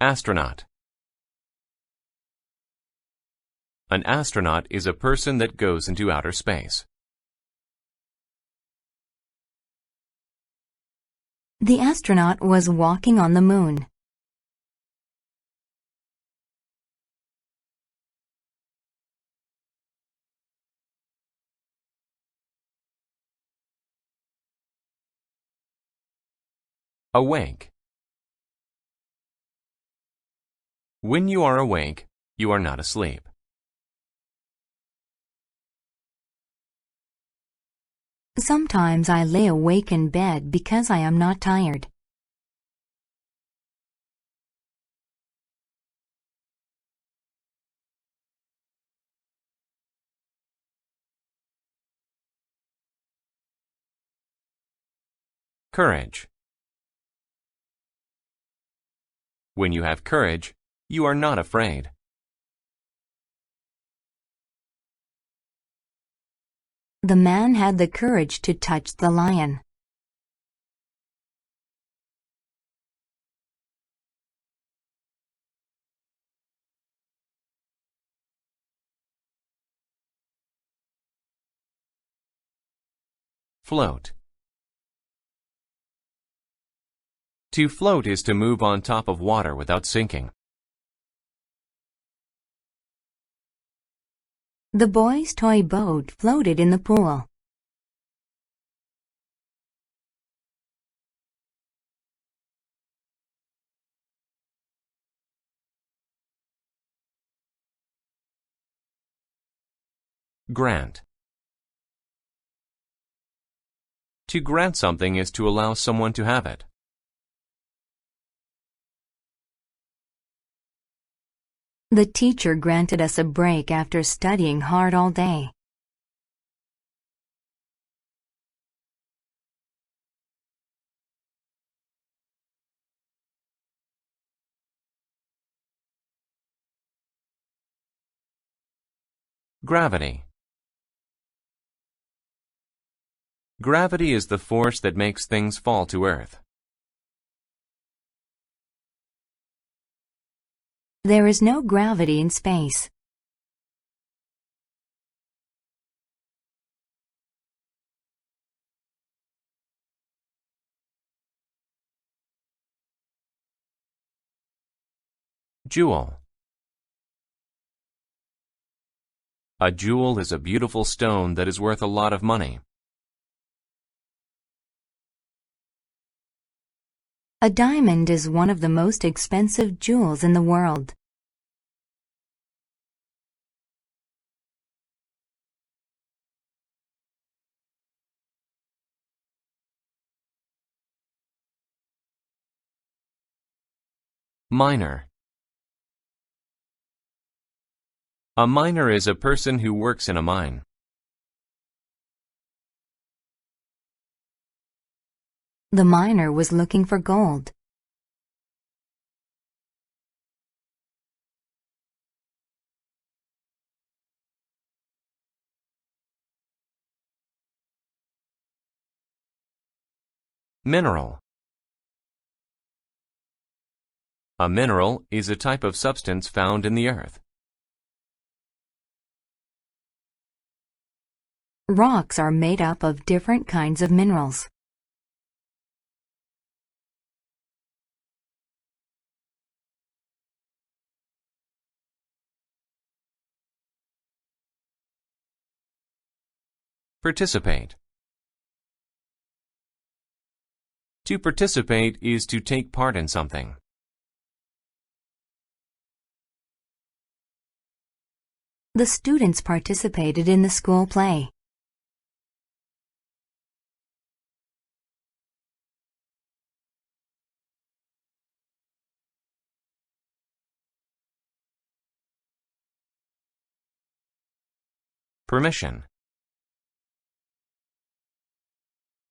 Astronaut. An astronaut is a person that goes into outer space. The astronaut was walking on the moon. Awake. When you are awake, you are not asleep. Sometimes I lay awake in bed because I am not tired. Courage. When you have courage, you are not afraid. The man had the courage to touch the lion. Float. To float is to move on top of water without sinking. The boy's toy boat floated in the pool. Grant. To grant something is to allow someone to have it. The teacher granted us a break after studying hard all day. Gravity. Gravity is the force that makes things fall to earth. There is no gravity in space. Jewel. A jewel is a beautiful stone that is worth a lot of money. A diamond is one of the most expensive jewels in the world. Miner. A miner is a person who works in a mine. The miner was looking for gold. Mineral. A mineral is a type of substance found in the earth. Rocks are made up of different kinds of minerals. Participate. To participate is to take part in something. The students participated in the school play. Permission.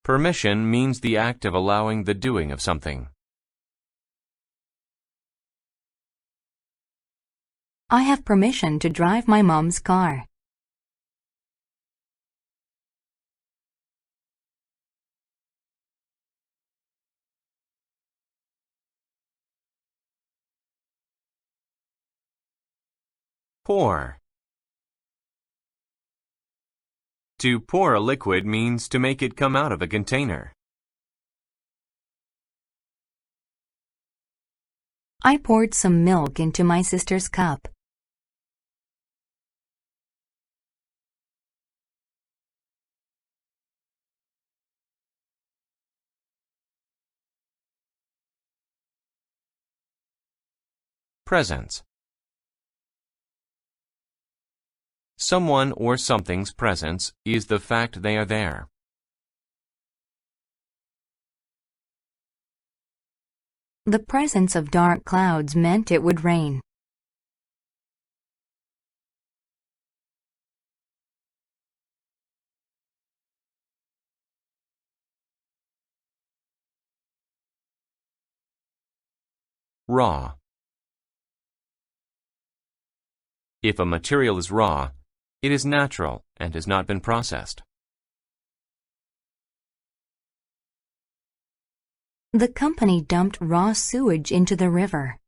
Permission means the act of allowing the doing of something. I have permission to drive my mom's car. Pour. To pour a liquid means to make it come out of a container. I poured some milk into my sister's cup. Presence. Someone or something's presence is the fact they are there. The presence of dark clouds meant it would rain. Raw. If a material is raw, it is natural and has not been processed. The company dumped raw sewage into the river.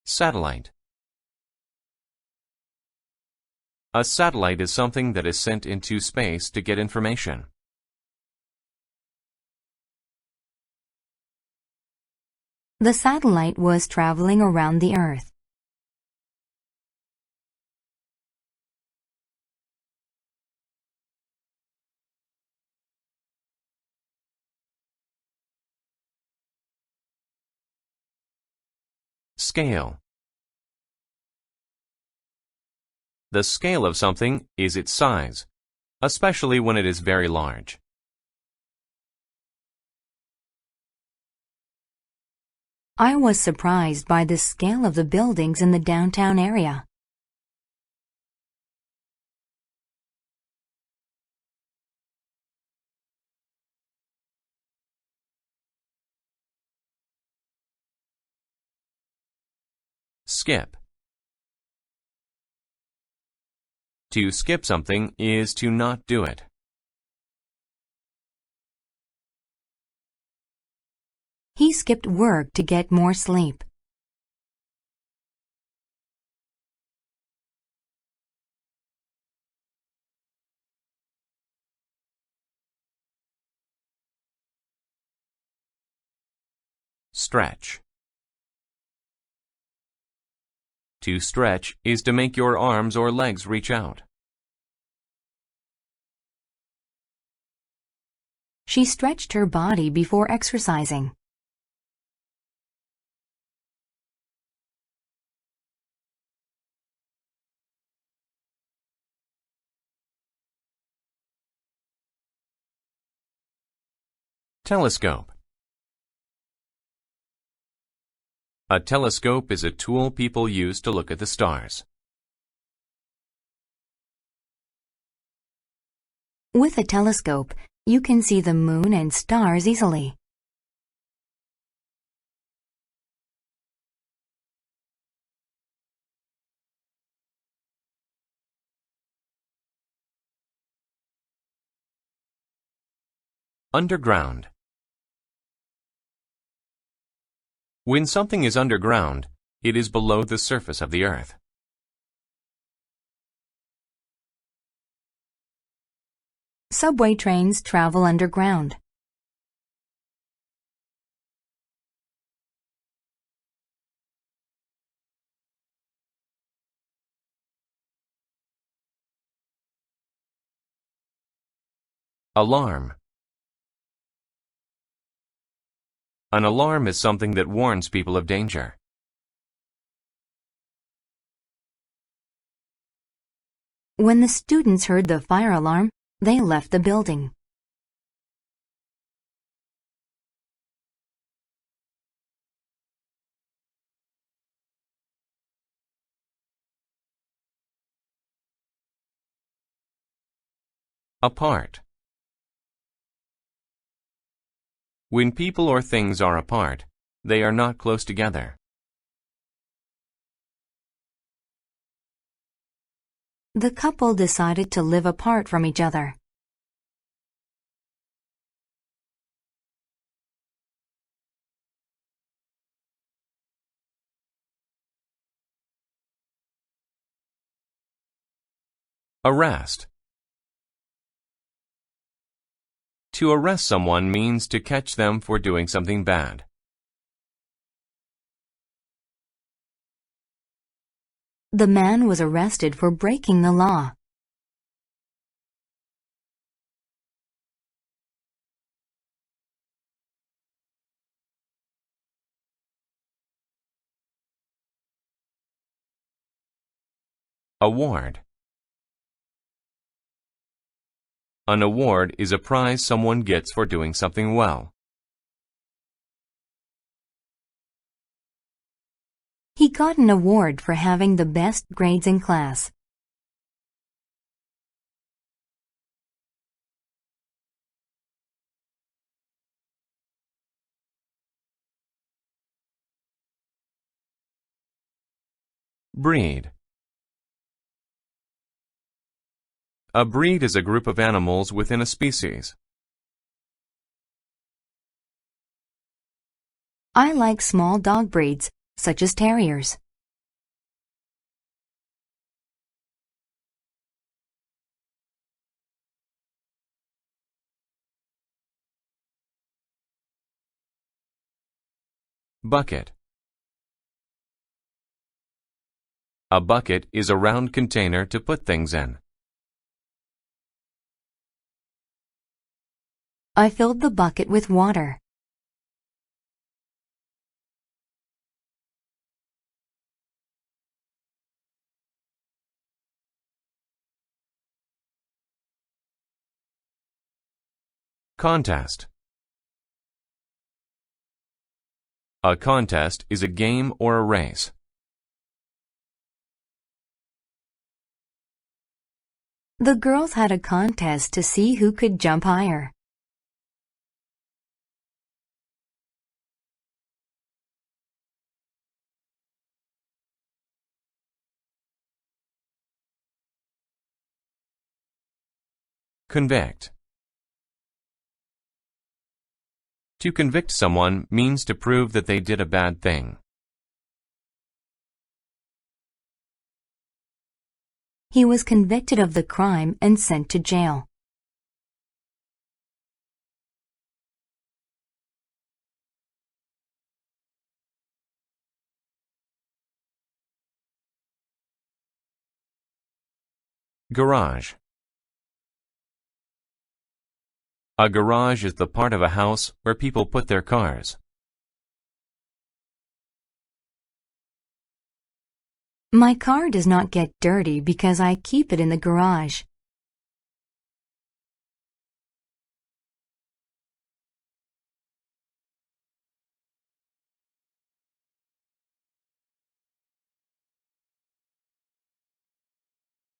Satellite. A satellite is something that is sent into space to get information. The satellite was traveling around the Earth. Scale. The scale of something is its size, especially when it is very large. I was surprised by the scale of the buildings in the downtown area. Skip. To skip something is to not do it. He skipped work to get more sleep. Stretch. To stretch is to make your arms or legs reach out. She stretched her body before exercising. Telescope. A telescope is a tool people use to look at the stars. With a telescope, you can see the moon and stars easily. Underground. When something is underground, it is below the surface of the earth. Subway trains travel underground. Alarm. An alarm is something that warns people of danger. When the students heard the fire alarm, they left the building. Apart. When people or things are apart, they are not close together. The couple decided to live apart from each other. Arrest. To arrest someone means to catch them for doing something bad. The man was arrested for breaking the law. Award. An award is a prize someone gets for doing something well. He got an award for having the best grades in class. Breed. A breed is a group of animals within a species. I like small dog breeds, such as terriers. Bucket. A bucket is a round container to put things in. I filled the bucket with water. Contest. A contest is a game or a race. The girls had a contest to see who could jump higher. Convict. To convict someone means to prove that they did a bad thing. He was convicted of the crime and sent to jail. Garage. A garage is the part of a house where people put their cars. My car does not get dirty because I keep it in the garage.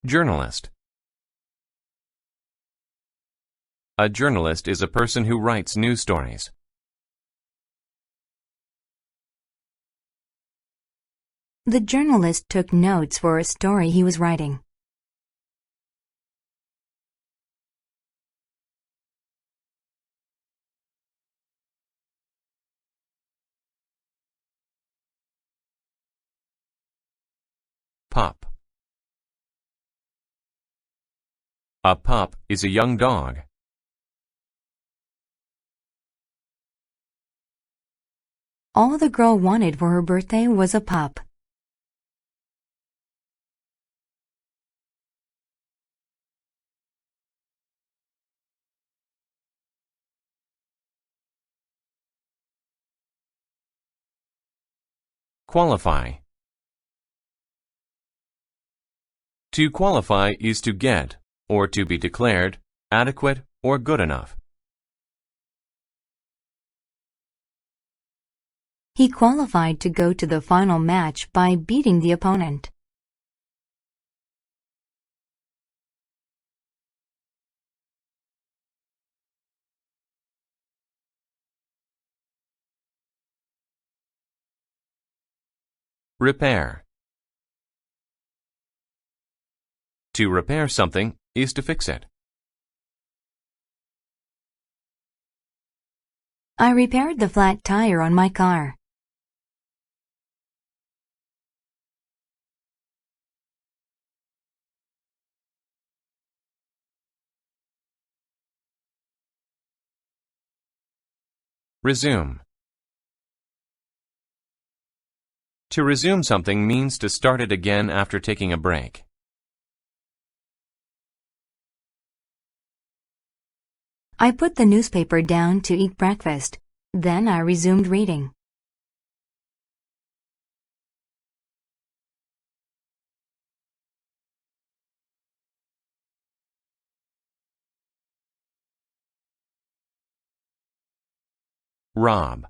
Journalist. A journalist is a person who writes news stories. The journalist took notes for a story he was writing. Pup. A pup is a young dog. All the girl wanted for her birthday was a pup. Qualify. To qualify is to get, or to be declared, adequate or good enough. He qualified to go to the final match by beating the opponent. Repair. To repair something is to fix it. I repaired the flat tire on my car. Resume. To resume something means to start it again after taking a break. I put the newspaper down to eat breakfast. Then I resumed reading. Rob.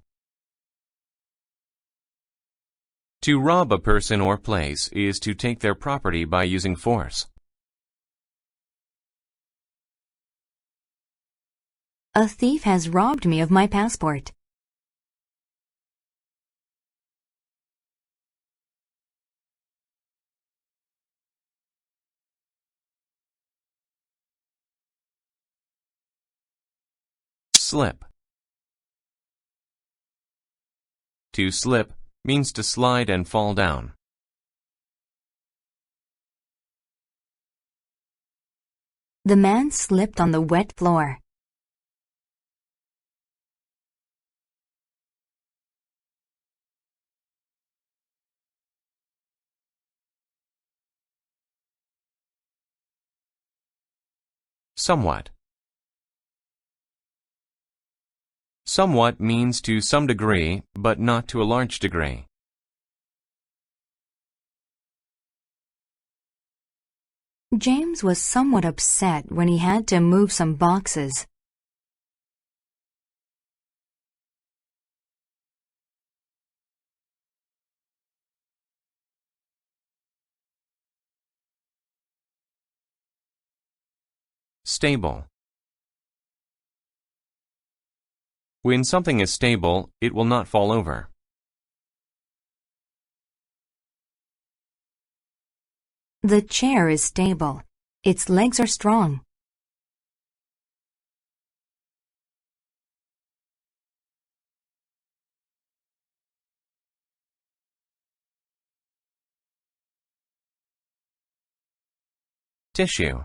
To rob a person or place is to take their property by using force. A thief has robbed me of my passport. Slip. To slip means to slide and fall down. The man slipped on the wet floor. Somewhat. Somewhat means to some degree, but not to a large degree. James was somewhat upset when he had to move some boxes. Stable. When something is stable, it will not fall over. The chair is stable. Its legs are strong. Tissue.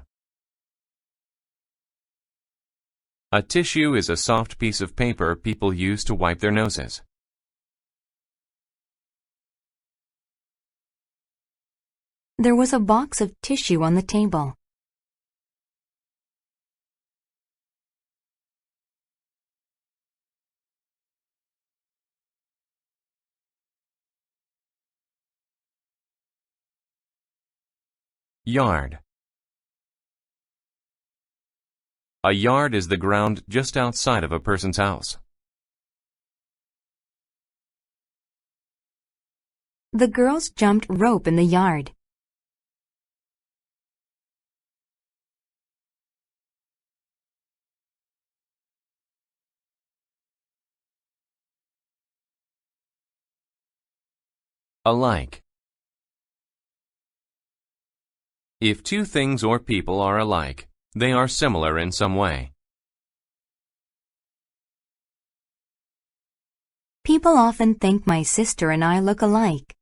A tissue is a soft piece of paper people use to wipe their noses. There was a box of tissue on the table. Yard. A yard is the ground just outside of a person's house. The girls jumped rope in the yard. Alike. If two things or people are alike, they are similar in some way. People often think my sister and I look alike.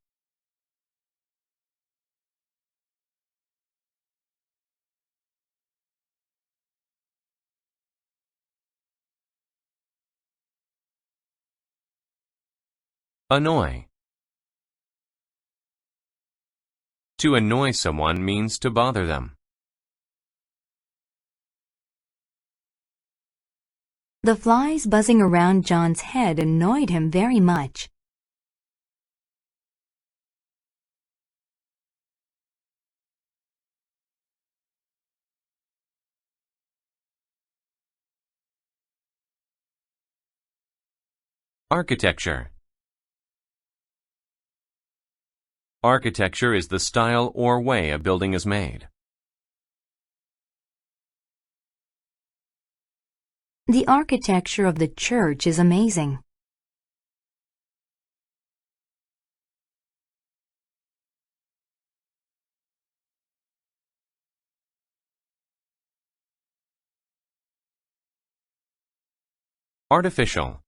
Annoy. To annoy someone means to bother them. The flies buzzing around John's head annoyed him very much. Architecture. Architecture is the style or way a building is made. The architecture of the church is amazing. Artificial.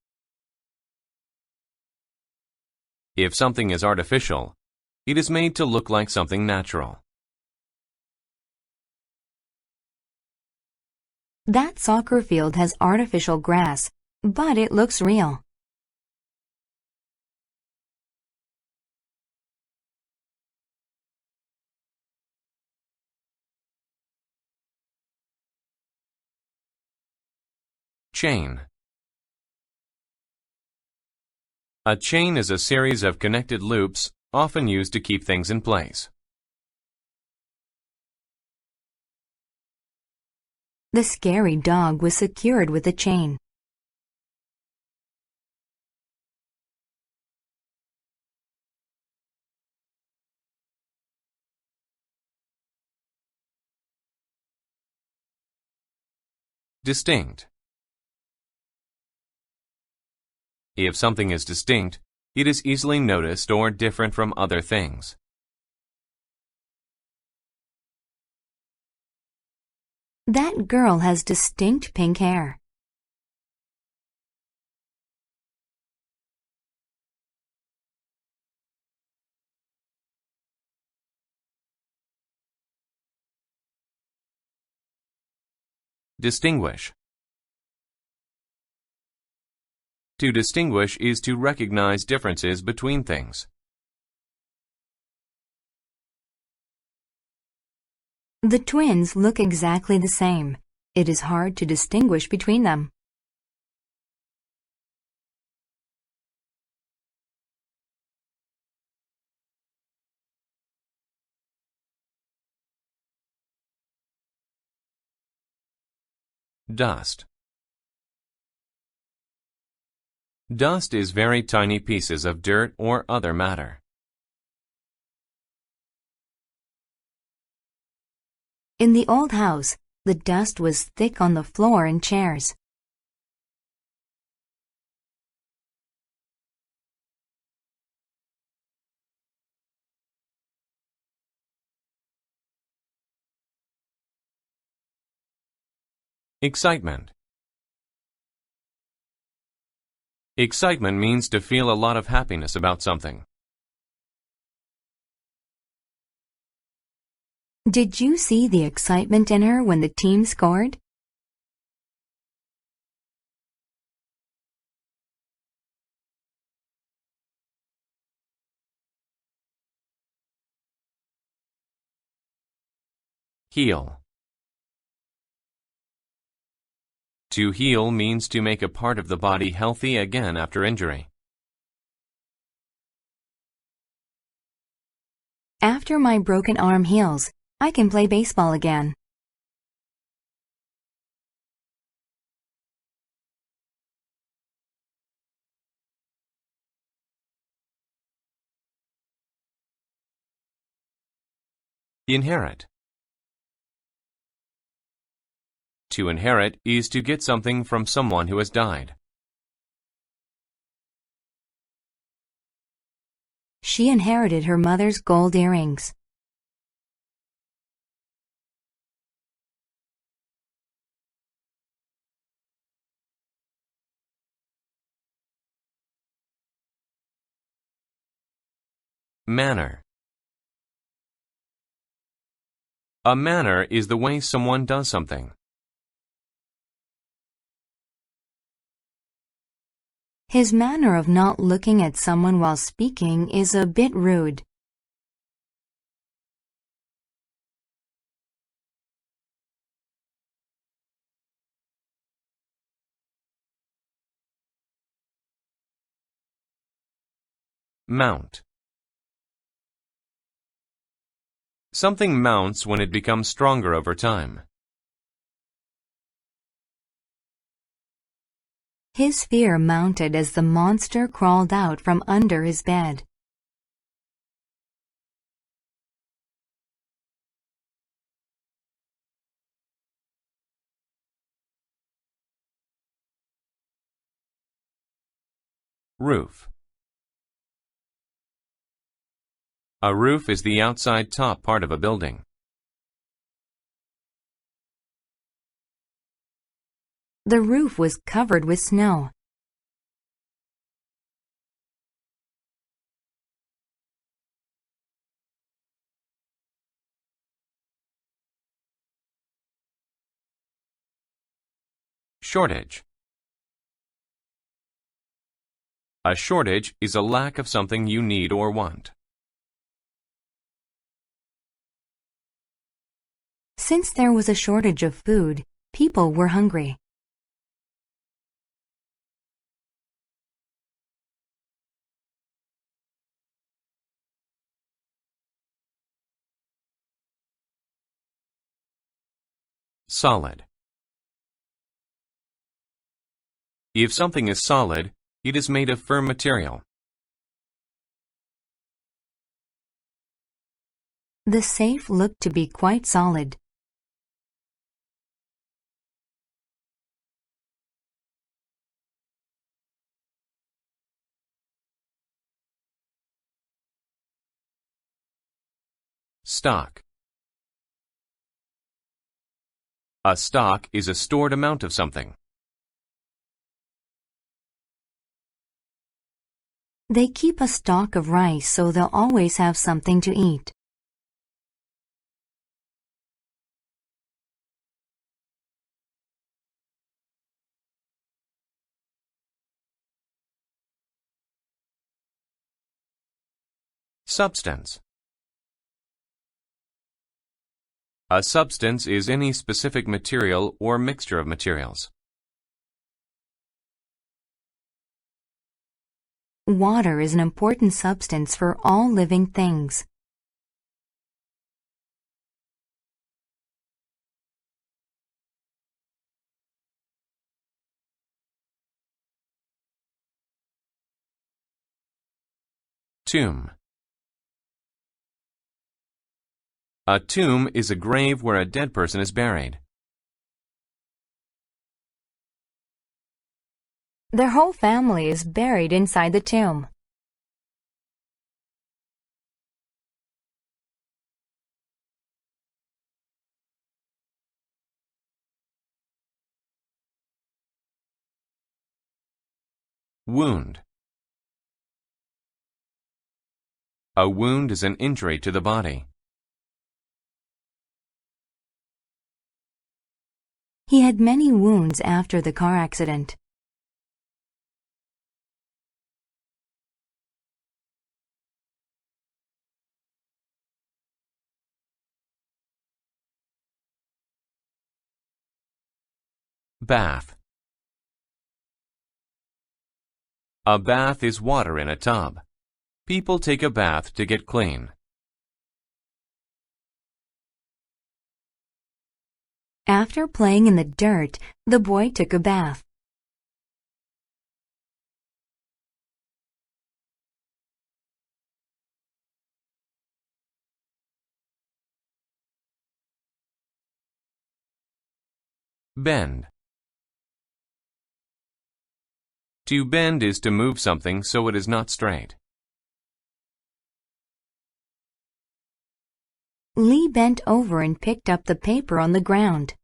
If something is artificial, it is made to look like something natural. That soccer field has artificial grass, but it looks real. Chain. A chain is a series of connected loops, often used to keep things in place. The scary dog was secured with a chain. Distinct. If something is distinct, it is easily noticed or different from other things. That girl has distinct pink hair. Distinguish. To distinguish is to recognize differences between things. The twins look exactly the same. It is hard to distinguish between them. Dust. Dust is very tiny pieces of dirt or other matter. In the old house, the dust was thick on the floor and chairs. Excitement. Excitement means to feel a lot of happiness about something. Did you see the excitement in her when the team scored? Heal. To heal means to make a part of the body healthy again after injury. After my broken arm heals, I can play baseball again. Inherit. To inherit is to get something from someone who has died. She inherited her mother's gold earrings. Manner. A manner is the way someone does something. His manner of not looking at someone while speaking is a bit rude. Mount. Something mounts when it becomes stronger over time. His fear mounted as the monster crawled out from under his bed. Roof. A roof is the outside top part of a building. The roof was covered with snow. Shortage. A shortage is a lack of something you need or want. Since there was a shortage of food, people were hungry. Solid. If something is solid, it is made of firm material. The safe looked to be quite solid. Stock. A stock is a stored amount of something. They keep a stock of rice so they'll always have something to eat. Substance. A substance is any specific material or mixture of materials. Water is an important substance for all living things. Tomb. A tomb is a grave where a dead person is buried. Their whole family is buried inside the tomb. Wound. A wound is an injury to the body. He had many wounds after the car accident. Bath. A bath is water in a tub. People take a bath to get clean. After playing in the dirt, the boy took a bath. Bend. To bend is to move something so it is not straight. Lee bent over and picked up the paper on the ground.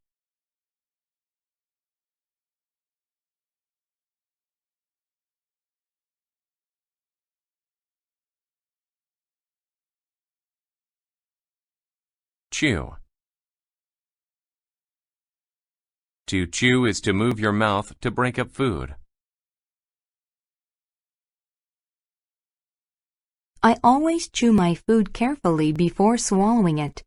Chew. To chew is to move your mouth to break up food. I always chew my food carefully before swallowing it.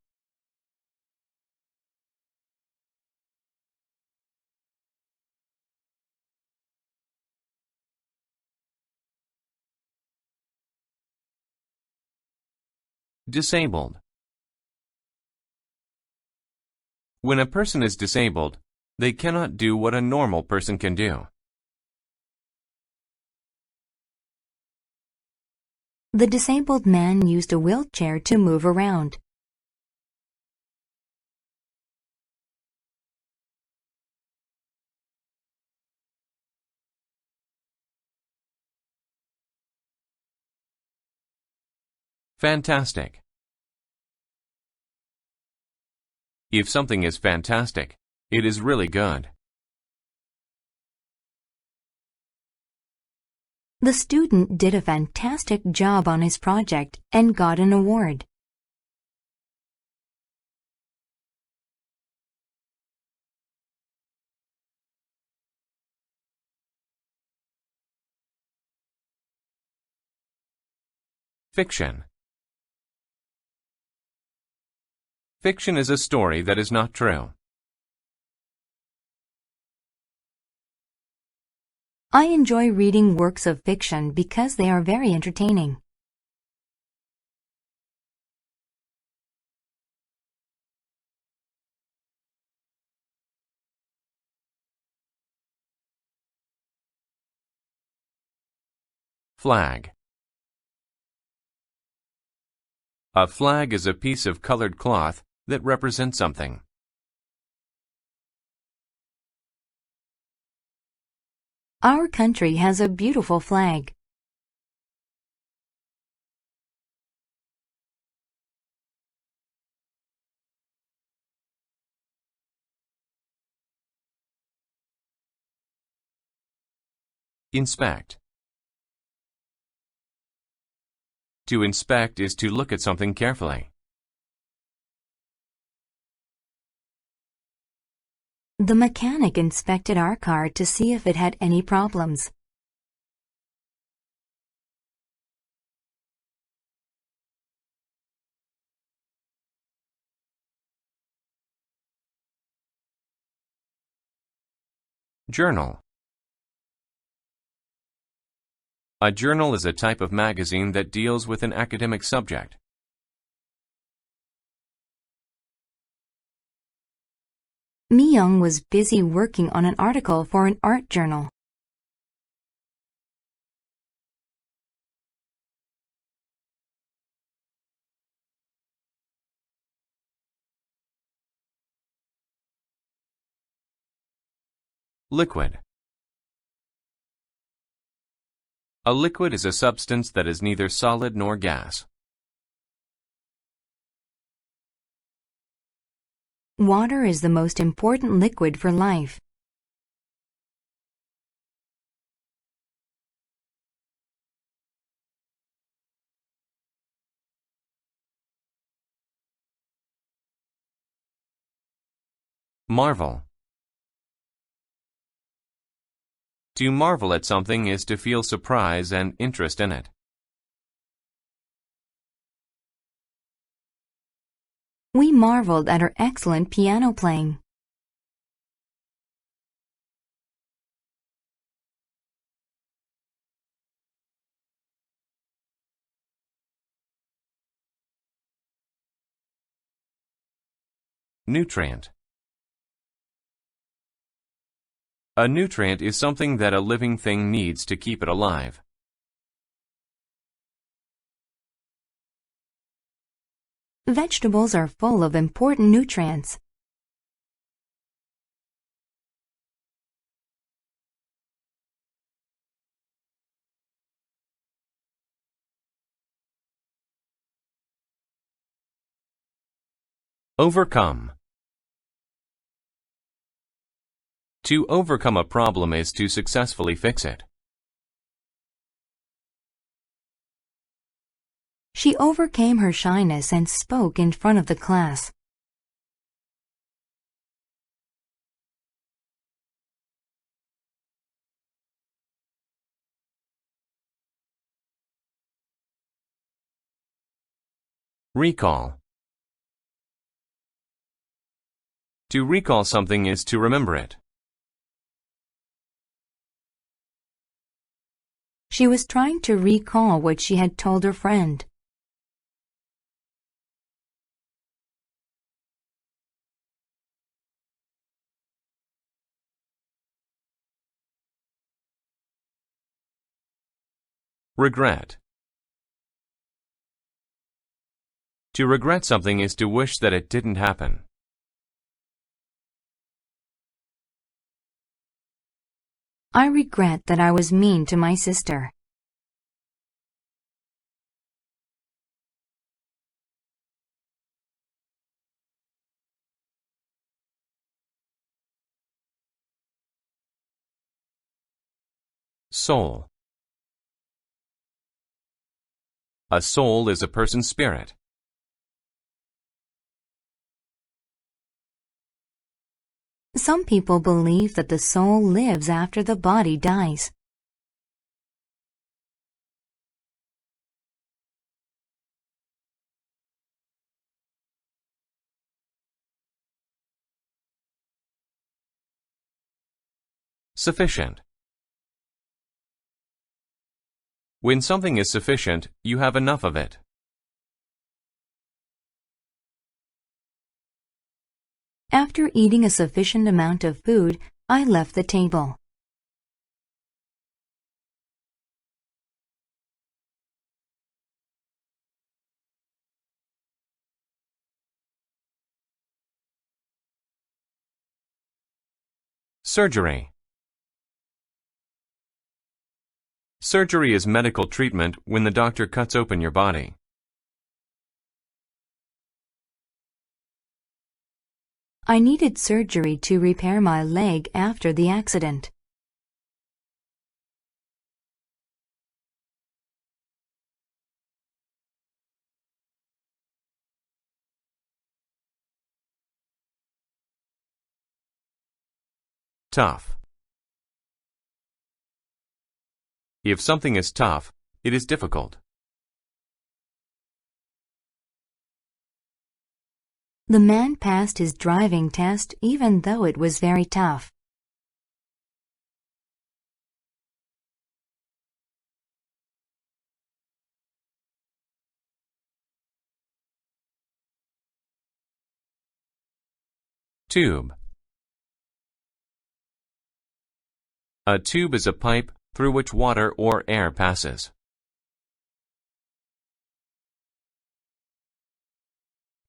Disabled. When a person is disabled, they cannot do what a normal person can do. The disabled man used a wheelchair to move around. Fantastic. If something is fantastic, it is really good. The student did a fantastic job on his project and got an award. Fiction. Fiction is a story that is not true. I enjoy reading works of fiction because they are very entertaining. Flag. A flag is a piece of colored cloth that represents something. Our country has a beautiful flag. Inspect. To inspect is to look at something carefully. The mechanic inspected our car to see if it had any problems. Journal. A journal is a type of magazine that deals with an academic subject. Mi-young was busy working on an article for an art journal. Liquid. A liquid is a substance that is neither solid nor gas. Water is the most important liquid for life. Marvel. To marvel at something is to feel surprise and interest in it. We marveled at her excellent piano playing. Nutrient. A nutrient is something that a living thing needs to keep it alive. Vegetables are full of important nutrients. Overcome. To overcome a problem is to successfully fix it. She overcame her shyness and spoke in front of the class. Recall. To recall something is to remember it. She was trying to recall what she had told her friend. Regret. To regret something is to wish that it didn't happen. I regret that I was mean to my sister. Soul. A soul is a person's spirit. Some people believe that the soul lives after the body dies. Sufficient. When something is sufficient, you have enough of it. After eating a sufficient amount of food, I left the table. Surgery. Surgery is medical treatment when the doctor cuts open your body. I needed surgery to repair my leg after the accident. Tough. If something is tough, it is difficult. The man passed his driving test even though it was very tough. Tube. A tube is a pipe through which water or air passes.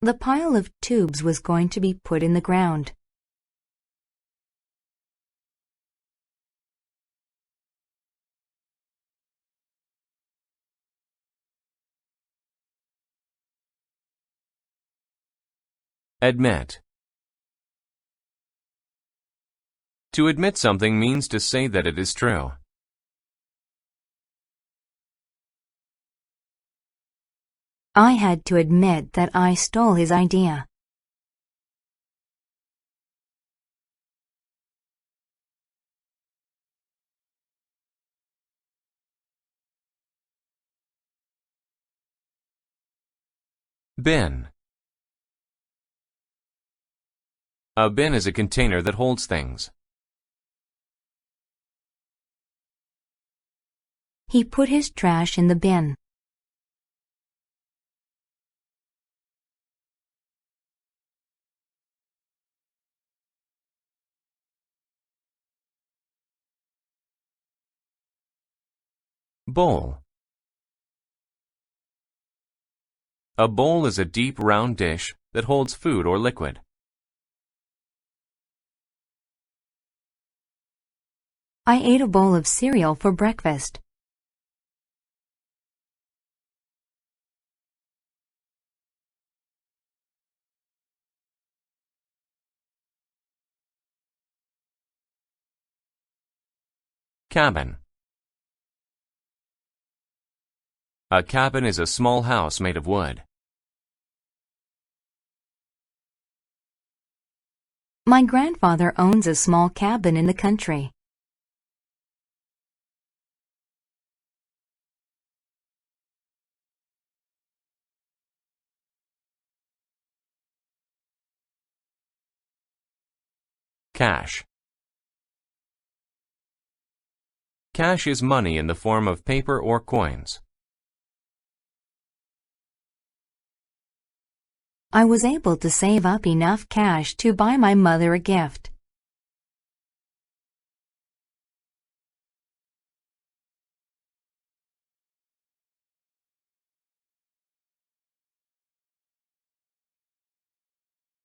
The pile of tubes was going to be put in the ground. Admit. To admit something means to say that it is true. I had to admit that I stole his idea. Bin. A bin is a container that holds things. He put his trash in the bin. Bowl. A bowl is a deep round dish that holds food or liquid. I ate a bowl of cereal for breakfast. Cabin. A cabin is a small house made of wood. My grandfather owns a small cabin in the country. Cash. Cash is money in the form of paper or coins. I was able to save up enough cash to buy my mother a gift.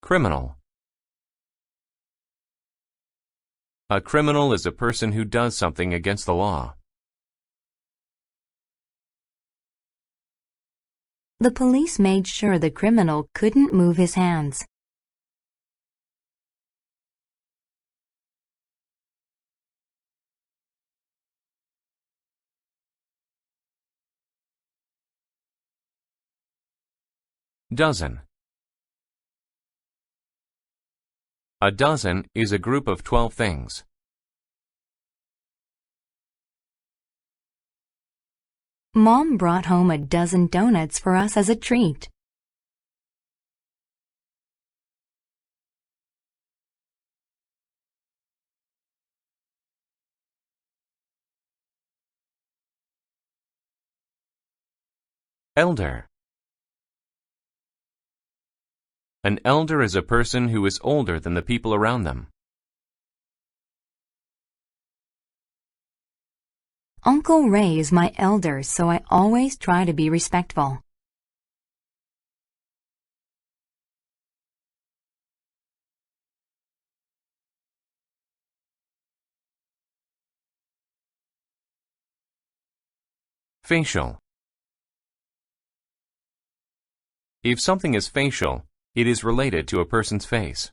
Criminal. A criminal is a person who does something against the law. The police made sure the criminal couldn't move his hands. Dozen. A dozen is a group of 12 things. Mom brought home a dozen donuts for us as a treat. Elder. An elder is a person who is older than the people around them. Uncle Ray is my elder, so I always try to be respectful. Facial. If something is facial, it is related to a person's face.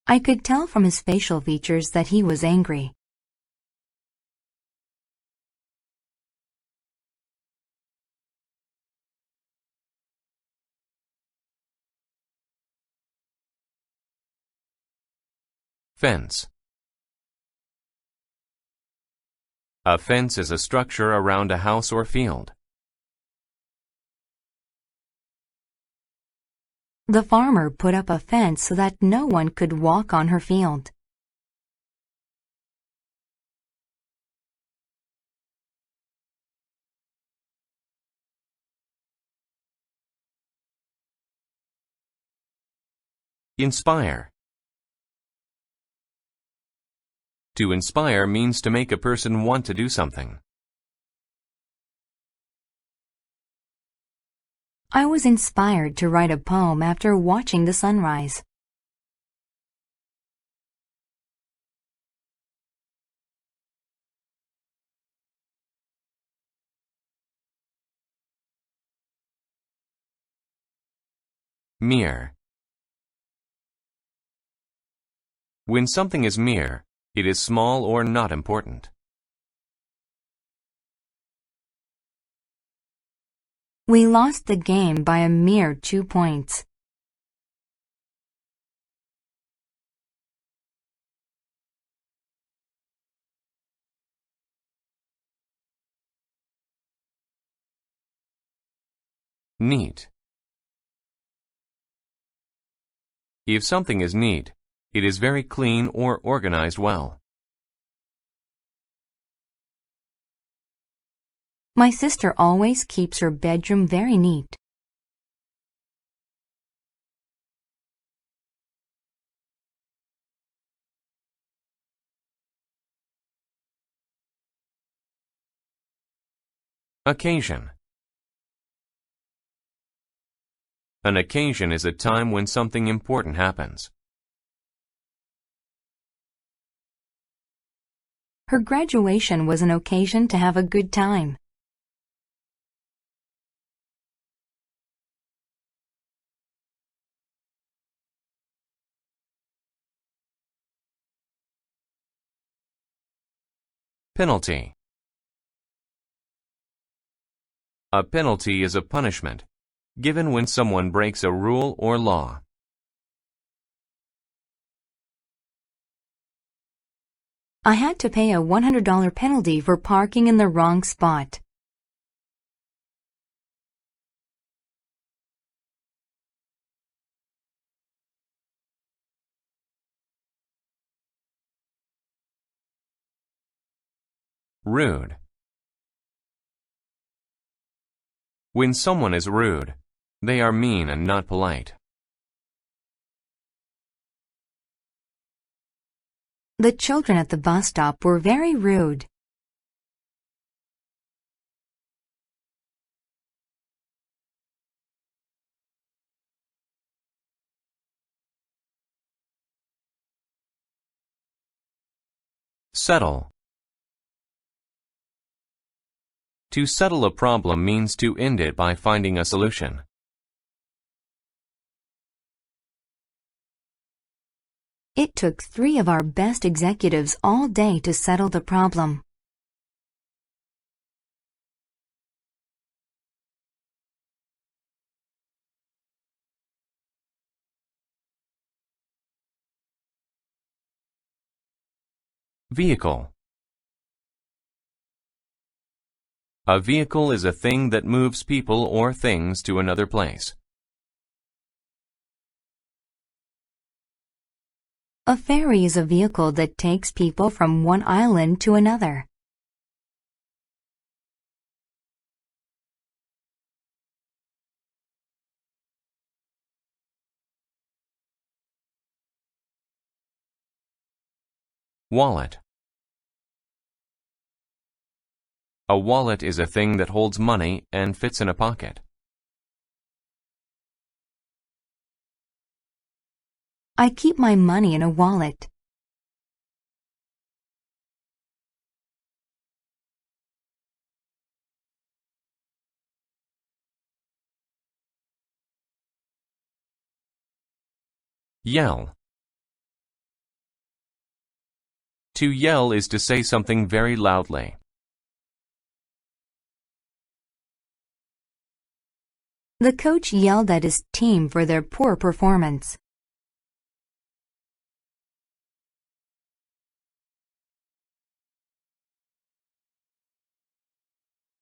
I could tell from his facial features that he was angry. Fence. A fence is a structure around a house or field. The farmer put up a fence so that no one could walk on her field. Inspire. To inspire means to make a person want to do something. I was inspired to write a poem after watching the sunrise. Mere. When something is mere, it is small or not important. We lost the game by a mere 2 points. Neat. If something is neat, it is very clean or organized well. My sister always keeps her bedroom very neat. Occasion. An occasion is a time when something important happens. Her graduation was an occasion to have a good time. Penalty. A penalty is a punishment given when someone breaks a rule or law. I had to pay a $100 penalty for parking in the wrong spot. Rude. When someone is rude, they are mean and not polite. The children at the bus stop were very rude. Settle. To settle a problem means to end it by finding a solution. It took 3 of our best executives all day to settle the problem. Vehicle. A vehicle is a thing that moves people or things to another place. A ferry is a vehicle that takes people from one island to another. Wallet. A wallet is a thing that holds money and fits in a pocket. I keep my money in a wallet. Yell. To yell is to say something very loudly. The coach yelled at his team for their poor performance.